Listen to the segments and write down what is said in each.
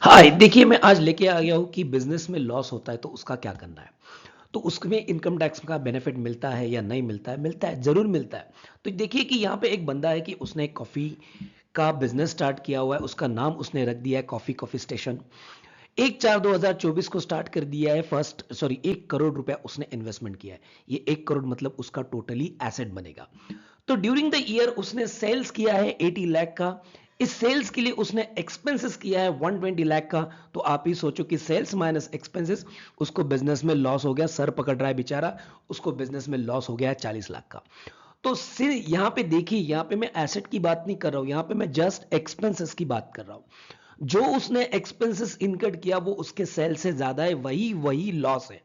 हाँ, देखिए मैं आज लेके आ गया हूँ कि बिज़नेस में लॉस होता है तो उसका क्या करना है। तो उसमें इनकम टैक्स का बेनिफिट मिलता है या नहीं मिलता है? मिलता है, ज़रूर मिलता है। तो देखिए कि यहाँ पे एक बंदा है कि उसने कॉफ़ी का बिज़नेस स्टार्ट किया हुआ है, उसका नाम उसने रख दिया है कॉफ़ी कॉफ़ी स्टेशन। 1/4/2024 को स्टार्ट कर दिया है, फर्स्ट सॉरी 1 करोड़ रुपया उसने इन्वेस्टमेंट किया है। ये 1 करोड़ मतलब उसका टोटली एसेट बनेगा। तो ड्यूरिंग द ईयर उसने सेल्स किया है 80 लाख का। इस सेल्स के लिए उसने एक्सपेंसेस किया है 120 लाख का। तो आप ही सोचो कि सेल्स माइनस एक्सपेंसेस, उसको बिजनेस में लॉस हो गया, सर पकड़ रहा है बेचारा, उसको बिजनेस में लॉस हो गया है 40 लाख का। तो सिर यहां पे देखिए, यहां पे मैं एसेट की बात नहीं कर रहा हूं, यहां पे मैं जस्ट एक्सपेंसेस की बात कर रहा हूं। जो उसने एक्सपेंसेस इनकट किया वो उसके सेल से ज्यादा है, वही वही लॉस है।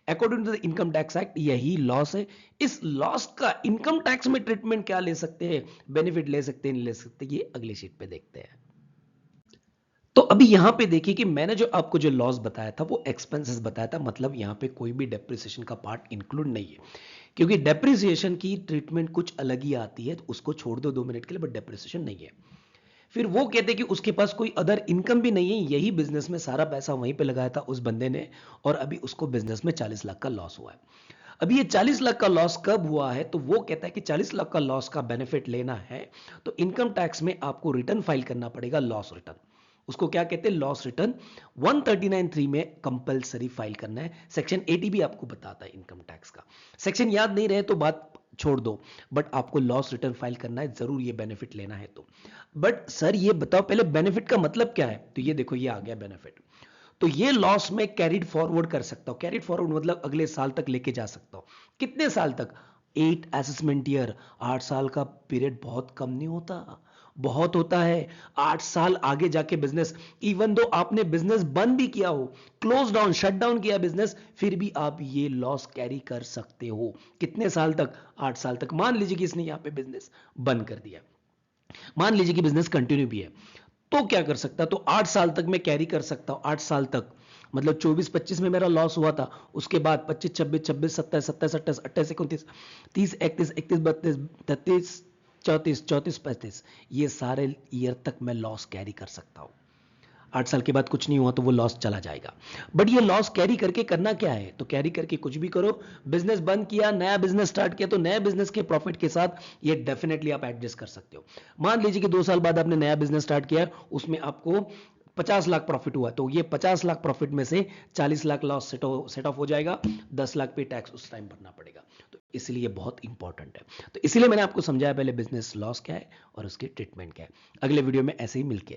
According to the income tax act यही लॉस है। इस लॉस का इनकम टैक्स में ट्रीटमेंट क्या ले सकते हैं, बेनिफिट ले सकते हैं नहीं ले सकते, ये अगली शीट पे देखते हैं। तो अभी यहां पे देखिए कि मैंने जो आपको जो लॉस बताया था वो एक्सपेंसेस बताया था, मतलब यहां पे कोई भी डेप्रिसिएशन का पार्ट इंक्लूड नहीं है। क्योंकि डेप्रिसिएशन की ट्रीटमेंट कुछ अलग ही आती है, तो उसको छोड़ दो 2 मिनट के लिए, बट डेप्रिसिएशन नहीं है। फिर वो कहते हैं कि उसके पास कोई अदर इनकम भी नहीं है, यही बिजनेस में सारा पैसा वहीं पे लगाया था उस बंदे ने, और अभी उसको बिजनेस में 40 लाख का लॉस हुआ है। अभी ये 40 लाख का लॉस कब हुआ है, तो वो कहता है कि 40 लाख का लॉस का बेनिफिट लेना है तो इनकम टैक्स में आपको रिटर्न फाइल करना पड़ेगा, लॉस रिटर्न। उसको क्या कहते हैं, लॉस रिटर्न। 139(3) में कंपलसरी फाइल करना है। सेक्शन 80 भी आपको बताता है इनकम टैक्स का। सेक्शन याद नहीं रहे तो बात छोड़ दो, बट आपको लॉस रिटर्न फाइल करना है जरूर, ये बेनिफिट लेना है तो। बट सर ये बताओ पहले बेनिफिट का मतलब क्या है, तो ये देखो ये आ गया बेनिफिट। तो ये लॉस में कैरिड फॉरवर्ड कर सकता हूं, कैरिड फॉरवर्ड मतलब अगले साल तक लेके जा सकता हूं। कितने साल तक? 8 असेसमेंट ईयर। 8 साल का पीरियड बहुत कम नहीं होता, बहुत होता है। 8 साल आगे जाके बिजनेस, इवन दो आपने बिजनेस बंद भी किया हो, क्लोज डाउन शट डाउन किया बिजनेस, फिर भी आप ये लॉस कैरी कर सकते हो। कितने साल तक? 8 साल तक। मान लीजिए कि इसने यहां पे बिजनेस बंद कर दिया, मान लीजिए कि बिजनेस कंटिन्यू भी है, तो क्या कर सकता? तो 8 साल तक मैं कैरी कर सकता हूं। 8 साल तक मतलब 24-25 में मेरा लॉस हुआ था, उसके बाद 25-26-26-27-27-28-29-30 30-31-31-32-33 34-34-35 ये सारे ईयर तक मैं लॉस कैरी कर सकता हूं। 8 साल के बाद कुछ नहीं हुआ तो वो लॉस चला जाएगा। बट ये लॉस कैरी करके करना क्या है, तो कैरी करके कुछ भी करो। बिजनेस बंद किया, नया बिजनेस स्टार्ट किया, तो नया बिजनेस के प्रॉफिट के साथ ये डेफिनेटली आप एडजस्ट कर सकते हो। मान लीजिए कि 2 साल बाद आपने नया बिजनेस स्टार्ट किया, उसमें आपको 50 लाख प्रॉफिट हुआ, तो ये 50 लाख प्रॉफिट में से 40 लाख लॉस सेट ऑफ हो जाएगा। 10 लाख पे टैक्स उस टाइम भरना पड़ेगा। तो इसलिए बहुत इंपॉर्टेंट है। तो इसलिए मैंने आपको समझाया पहले बिजनेस लॉस क्या है और उसकी ट्रीटमेंट क्या है। अगले वीडियो में ऐसे ही मिलके